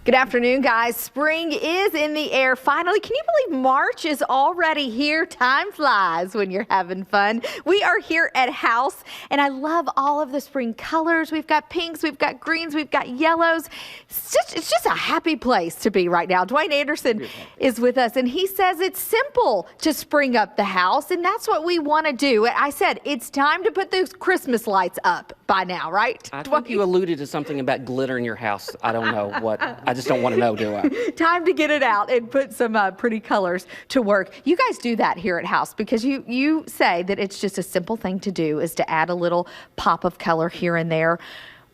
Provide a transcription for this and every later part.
Good afternoon, guys. Spring is in the air. Finally, can you believe March is already here? Time flies when you're having fun. We are here at House, and I love all of the spring colors. We've got pinks, we've got greens, we've got yellows. It's just a happy place to be right now. Dwayne Anderson is with us, and he says it's simple to spring up the house, and that's what we want to do. I said it's time to put those Christmas lights up by now, right? I think you alluded to something about glitter in your house. I don't know what. I just don't want to know, do I? Time to get it out and put some pretty colors to work. You guys do that here at House because you say that it's just a simple thing to do is to add a little pop of color here and there.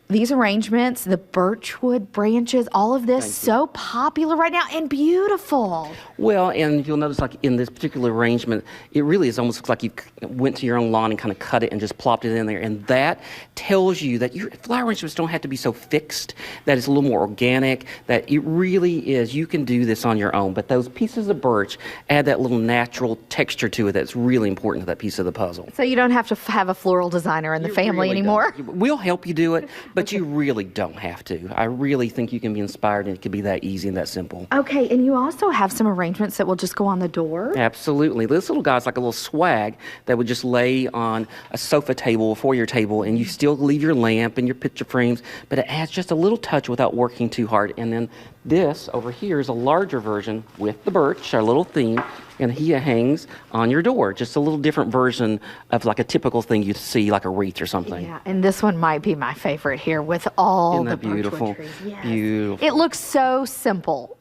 These arrangements, the birchwood branches, all of this, so popular right now and beautiful. Well, and you'll notice like in this particular arrangement, it really is almost looks like you went to your own lawn and kind of cut it and just plopped it in there. And that tells you that your flower arrangements don't have to be so fixed, that it's a little more organic, that it really is. You can do this on your own. But those pieces of birch add that little natural texture to it that's really important to that piece of the puzzle. So you don't have to have a floral designer in the family anymore? We'll help you do it. But you really don't have to. I really think you can be inspired, and it can be that easy and that simple. Okay, and you also have some arrangements that will just go on the door? Absolutely. This little guy's like a little swag that would just lay on a sofa table, a foyer table, and you still leave your lamp and your picture frames, but it adds just a little touch without working too hard. And then this over here is a larger version with the birch, our little theme, and he hangs on your door. Just a little different version of like a typical thing you'd see, like a wreath or something. Yeah, and this one might be my favorite here with all the birchwood trees. Yes. Beautiful. It looks so simple.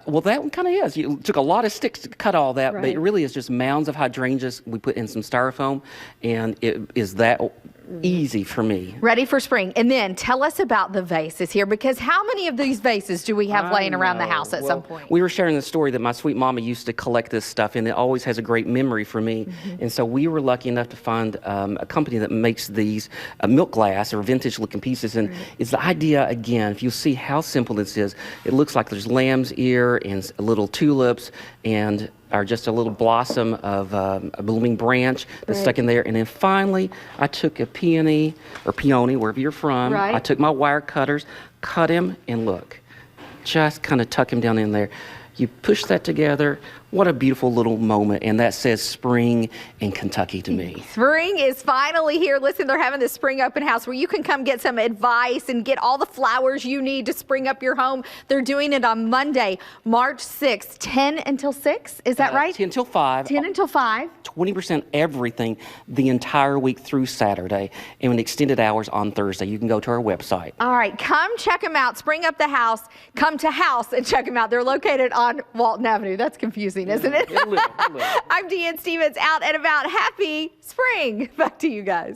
Well, that one kind of is. You took a lot of sticks to cut all that, Right. but it really is just mounds of hydrangeas. We put in some styrofoam, and it is that easy for me. Ready for spring. And then tell us about the vases here, because how many of these vases do we have laying around the house at some point? We were sharing the story that my sweet mama used to collect this stuff, and it always has a great memory for me. And so we were lucky enough to find a company that makes these milk glass or vintage looking pieces. And it's the idea, again, if you see how simple this is, it looks like there's lamb's ear and little tulips and are just a little blossom of a blooming branch that's stuck in there. And then finally, I took a peony, or peony, wherever you're from. Right. I took my wire cutters, cut him, and look, just kind of tuck him down in there. You push that together. What a beautiful little moment. And that says spring in Kentucky to me. Spring is finally here. Listen, they're having this spring open house where you can come get some advice and get all the flowers you need to spring up your home. They're doing it on Monday, March 6th, 10 until 6. Is that right? 10 till 5. 10 until 5. 20% everything the entire week through Saturday, and extended hours on Thursday. You can go to our website. All right, come check them out. Spring up the house. Come to House and check them out. They're located on Walton Avenue. That's confusing, isn't it? A little. I'm Deanne Stevens, out and about. Happy spring. Back to you guys.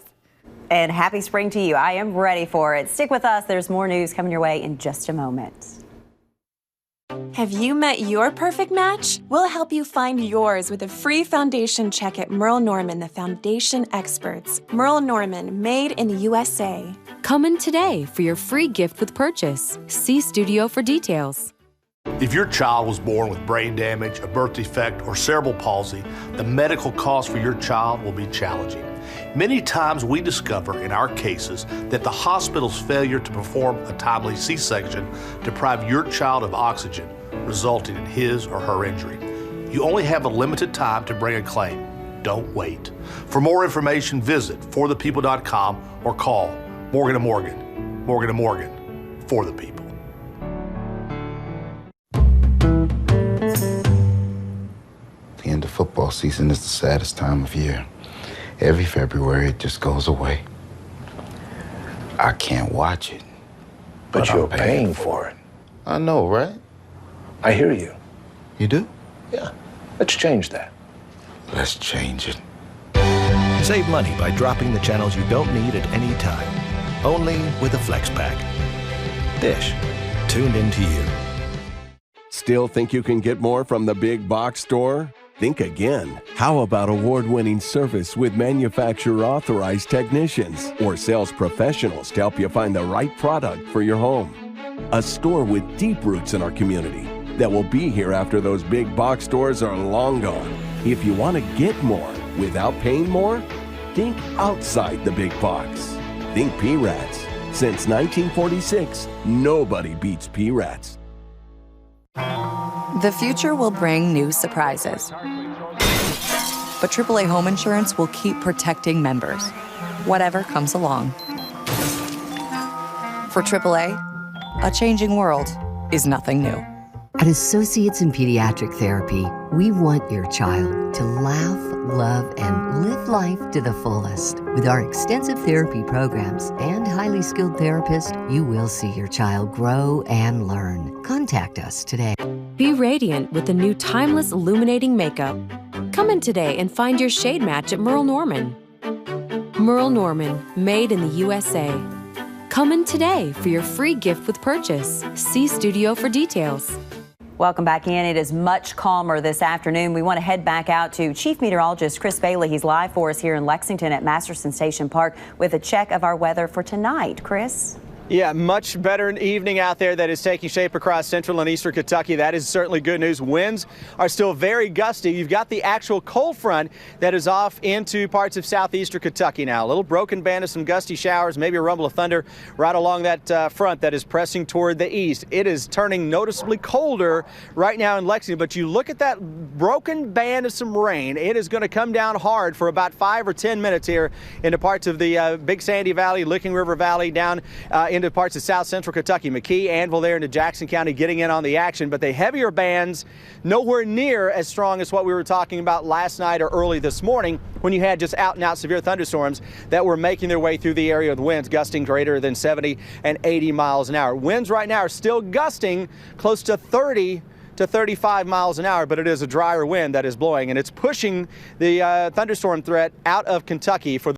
And happy spring to you. I am ready for it. Stick with us. There's more news coming your way in just a moment. Have you met your perfect match? We'll help you find yours with a free foundation check at Merle Norman, the foundation experts. Merle Norman, made in the USA. Come in today for your free gift with purchase. See Studio for details. If your child was born with brain damage, a birth defect, or cerebral palsy, the medical cost for your child will be challenging. Many times we discover in our cases that the hospital's failure to perform a timely C-section deprived your child of oxygen, resulting in his or her injury. You only have a limited time to bring a claim. Don't wait. For more information, visit forthepeople.com or call Morgan & Morgan. Morgan & Morgan, for the people. The end of football season is the saddest time of year. Every February, it just goes away. I can't watch it. But you're paying for it. I know, right? I hear you. You do? Yeah. Let's change that. Let's change it. Save money by dropping the channels you don't need at any time. Only with a Flex Pack. Dish. Tuned into you. Still think you can get more from the big box store? Think again. How about award-winning service with manufacturer-authorized technicians or sales professionals to help you find the right product for your home? A store with deep roots in our community that will be here after those big box stores are long gone. If you want to get more without paying more, think outside the big box. Think P-Rats. Since 1946, nobody beats P-Rats. The future will bring new surprises. But AAA Home Insurance will keep protecting members, whatever comes along. For AAA, a changing world is nothing new. At Associates in Pediatric Therapy, we want your child to laugh, love, and live life to the fullest. With our extensive therapy programs and highly skilled therapists, you will see your child grow and learn. Contact us today. Be radiant with the new timeless illuminating makeup. Come in today and find your shade match at Merle Norman. Merle Norman, made in the USA. Come in today for your free gift with purchase. See Studio for details. Welcome back in. It is much calmer this afternoon. We want to head back out to Chief Meteorologist Chris Bailey. He's live for us here in Lexington at Masterson Station Park with a check of our weather for tonight. Chris? Yeah, much better evening out there that is taking shape across central and eastern Kentucky. That is certainly good news. Winds are still very gusty. You've got the actual cold front that is off into parts of southeastern Kentucky now. A little broken band of some gusty showers, maybe a rumble of thunder right along that front that is pressing toward the east. It is turning noticeably colder right now in Lexington, but you look at that broken band of some rain. It is going to come down hard for about 5 or 10 minutes here into parts of the Big Sandy Valley, Licking River Valley, down into parts of south central Kentucky. McKee, Anvil there into Jackson County getting in on the action, but the heavier bands nowhere near as strong as what we were talking about last night or early this morning when you had just out and out severe thunderstorms that were making their way through the area of the winds, gusting greater than 70 and 80 miles an hour. Winds right now are still gusting close to 30 to 35 miles an hour, but it is a drier wind that is blowing, and it's pushing the thunderstorm threat out of Kentucky for